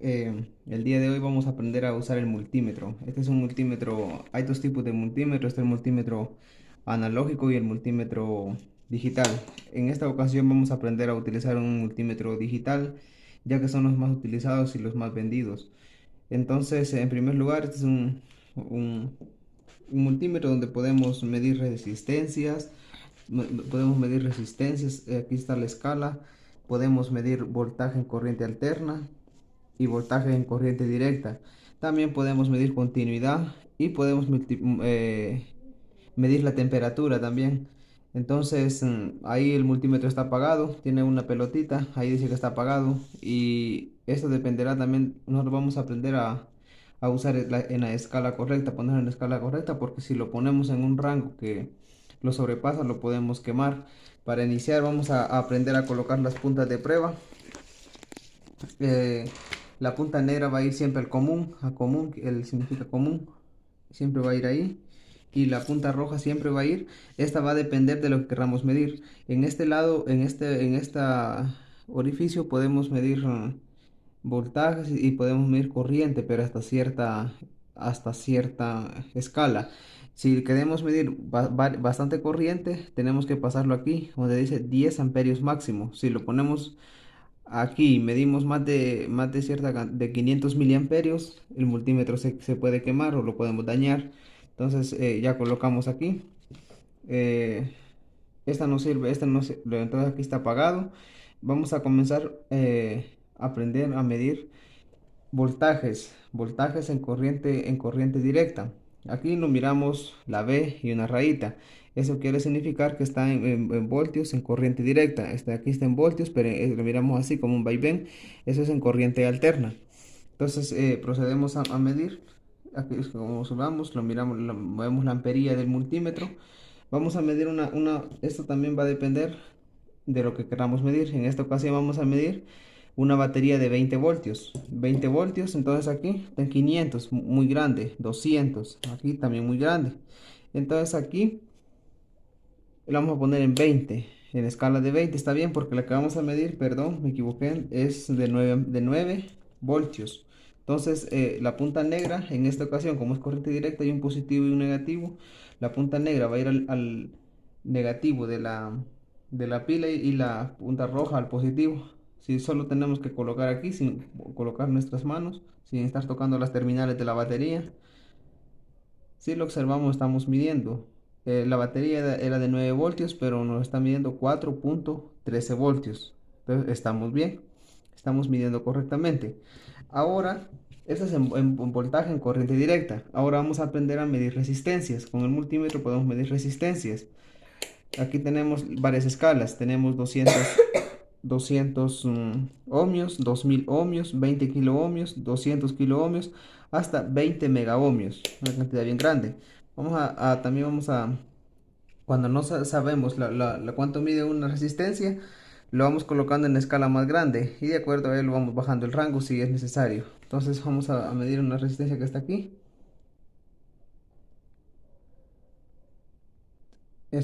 El día de hoy vamos a aprender a usar el multímetro. Este es un multímetro, hay dos tipos de multímetro, este es el multímetro analógico y el multímetro digital. En esta ocasión vamos a aprender a utilizar un multímetro digital, ya que son los más utilizados y los más vendidos. Entonces, en primer lugar, este es un- un multímetro donde podemos medir resistencias, podemos medir resistencias, aquí está la escala, podemos medir voltaje en corriente alterna y voltaje en corriente directa. También podemos medir continuidad y podemos medir la temperatura también. Entonces, ahí el multímetro está apagado, tiene una pelotita, ahí dice que está apagado y esto dependerá también, nosotros vamos a aprender a usar en la escala correcta, ponerlo en la escala correcta, porque si lo ponemos en un rango que lo sobrepasa, lo podemos quemar. Para iniciar vamos a aprender a colocar las puntas de prueba. eh, la punta negra va a ir siempre al común, a común, que el significa común, siempre va a ir ahí. Y la punta roja siempre va a ir. Esta va a depender de lo que queramos medir. En este lado, en esta orificio podemos medir voltajes y podemos medir corriente, pero hasta cierta escala. Si queremos medir bastante corriente, tenemos que pasarlo aquí, donde dice 10 amperios máximo. Si lo ponemos aquí medimos de 500 miliamperios, el multímetro se puede quemar o lo podemos dañar. Entonces ya colocamos aquí. eh, esta no sirve, esta no se- lo- entonces aquí está apagado. Vamos a comenzar a aprender a medir voltajes en corriente directa. Aquí lo miramos la V y una rayita. Eso quiere significar que está en voltios en corriente directa. Aquí está en voltios, pero lo miramos así como un vaivén. Eso es en corriente alterna. Entonces procedemos a medir. Aquí es como subamos, lo miramos, movemos la amperilla del multímetro. Vamos a medir esto también va a depender de lo que queramos medir. En esta ocasión vamos a medir una batería de 20 voltios. 20 voltios, entonces aquí está en 500, muy grande. 200, aquí también muy grande. Entonces aquí lo vamos a poner en 20. En escala de 20 está bien porque la que vamos a medir, perdón, me equivoqué, es de 9 voltios. Entonces la punta negra, en esta ocasión, como es corriente directa, hay un positivo y un negativo. La punta negra va a ir al negativo de la pila y la punta roja al positivo. Si solo tenemos que colocar aquí, sin colocar nuestras manos, sin estar tocando las terminales de la batería. Si lo observamos, estamos midiendo. La batería era de 9 voltios, pero nos está midiendo 4,13 voltios. Entonces, estamos bien. Estamos midiendo correctamente. Ahora, eso es en voltaje en corriente directa. Ahora vamos a aprender a medir resistencias. Con el multímetro podemos medir resistencias. Aquí tenemos varias escalas. Tenemos 200 ohmios, 2000 ohmios, 20 kilo ohmios, 200 kilo ohmios, hasta 20 mega ohmios, una cantidad bien grande. También vamos a, cuando no sabemos cuánto mide una resistencia, lo vamos colocando en escala más grande y de acuerdo a él vamos bajando el rango si es necesario. Entonces vamos a medir una resistencia que está aquí.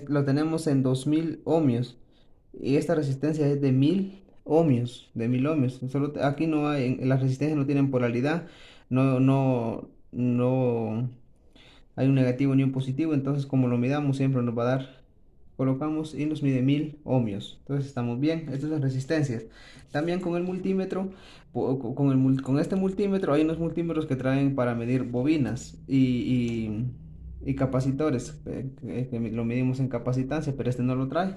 Lo tenemos en 2000 ohmios y esta resistencia es de 1000 ohmios, de 1000 ohmios. Aquí no hay, las resistencias no tienen polaridad, no hay un negativo ni un positivo, entonces como lo midamos siempre nos va a dar, colocamos y nos mide 1000 ohmios. Entonces estamos bien, estas son resistencias. También con el multímetro, con este multímetro, hay unos multímetros que traen para medir bobinas y capacitores, que lo medimos en capacitancia, pero este no lo trae.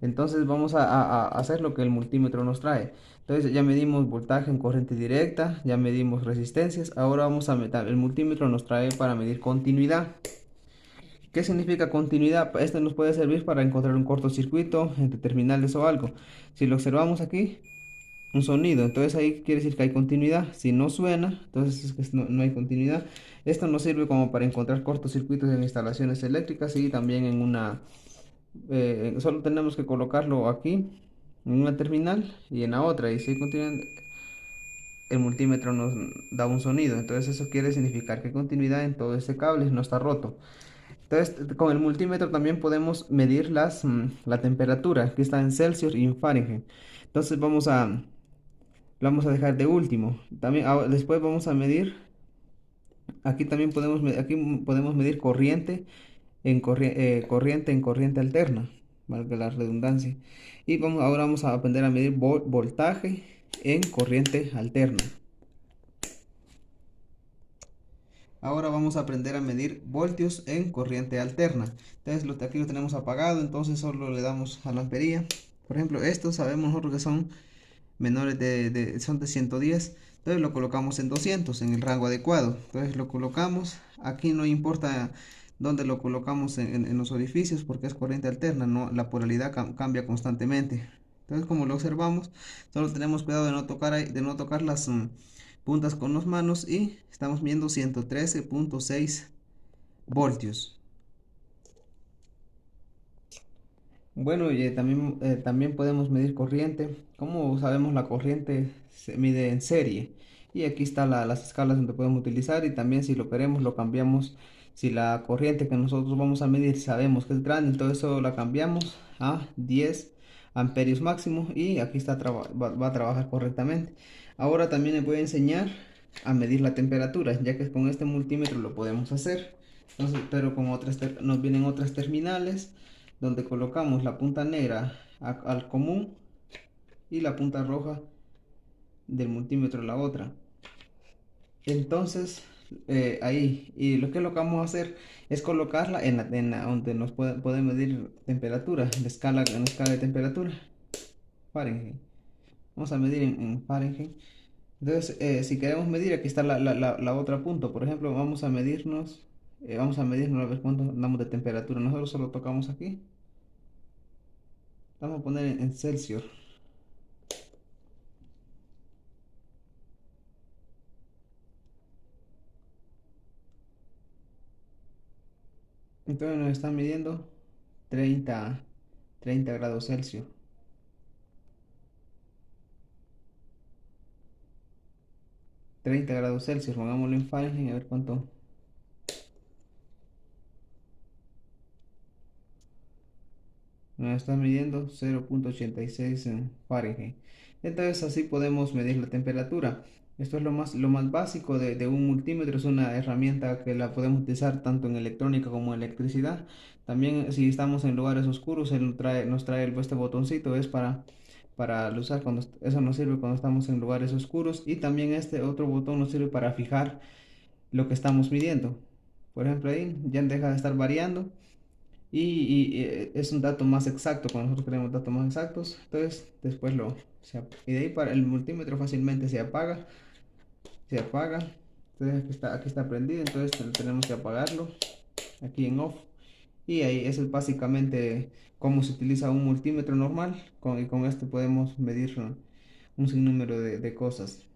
Entonces vamos a hacer lo que el multímetro nos trae. Entonces ya medimos voltaje en corriente directa, ya medimos resistencias. Ahora vamos a meter, el multímetro nos trae para medir continuidad. ¿Qué significa continuidad? Esto nos puede servir para encontrar un cortocircuito entre terminales o algo. Si lo observamos aquí, un sonido, entonces ahí quiere decir que hay continuidad. Si no suena, entonces es que no hay continuidad. Esto nos sirve como para encontrar cortocircuitos en instalaciones eléctricas y también solo tenemos que colocarlo aquí en una terminal y en la otra. Y si hay continuidad, el multímetro nos da un sonido. Entonces eso quiere significar que hay continuidad en todo este cable, no está roto. Entonces, con el multímetro también podemos medir la temperatura, que está en Celsius y en Fahrenheit. Entonces, lo vamos a dejar de último. También después vamos a medir, aquí también podemos, aquí podemos medir corriente corriente en corriente alterna, valga la redundancia. Y ahora vamos a aprender a medir voltaje en corriente alterna. Ahora vamos a aprender a medir voltios en corriente alterna. Entonces aquí lo tenemos apagado, entonces solo le damos a la ampería. Por ejemplo, estos sabemos nosotros que son menores son de 110. Entonces lo colocamos en 200 en el rango adecuado. Entonces lo colocamos. Aquí no importa dónde lo colocamos en los orificios porque es corriente alterna, no, la polaridad cambia constantemente. Entonces, como lo observamos, solo tenemos cuidado de no tocar las puntas con las manos y estamos viendo 113.6 voltios. Bueno, y también podemos medir corriente. Como sabemos, la corriente se mide en serie. Y aquí están las escalas donde podemos utilizar. Y también si lo queremos, lo cambiamos. Si la corriente que nosotros vamos a medir sabemos que es grande, entonces eso la cambiamos a 10 amperios máximo. Y aquí va a trabajar correctamente. Ahora también les voy a enseñar a medir la temperatura, ya que con este multímetro lo podemos hacer. Entonces, pero con nos vienen otras terminales donde colocamos la punta negra al común y la punta roja del multímetro a la otra. Entonces, ahí, y lo que vamos a hacer es colocarla donde nos puede medir temperatura, en la escala de temperatura, Fahrenheit. Vamos a medir en Fahrenheit. Entonces, si queremos medir, aquí está la otra punto. Por ejemplo, vamos a medirnos a ver cuánto andamos de temperatura. Nosotros solo tocamos aquí. Vamos a poner en Celsius. Entonces nos están midiendo 30, 30 grados Celsius. 30 grados Celsius, pongámoslo en Fahrenheit a ver cuánto. Nos están midiendo 0.86 en Fahrenheit. Entonces así podemos medir la temperatura. Esto es lo más básico de un multímetro. Es una herramienta que la podemos utilizar tanto en electrónica como en electricidad. También si estamos en lugares oscuros, nos trae este botoncito. Es para usar eso nos sirve cuando estamos en lugares oscuros. Y también este otro botón nos sirve para fijar lo que estamos midiendo. Por ejemplo, ahí ya deja de estar variando y es un dato más exacto. Cuando nosotros queremos datos más exactos, entonces después y de ahí para el multímetro fácilmente se apaga. Entonces aquí está prendido, entonces tenemos que apagarlo aquí en off. Y ahí eso es básicamente cómo se utiliza un multímetro normal, y con este podemos medir un sinnúmero de cosas.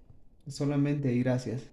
Solamente y gracias.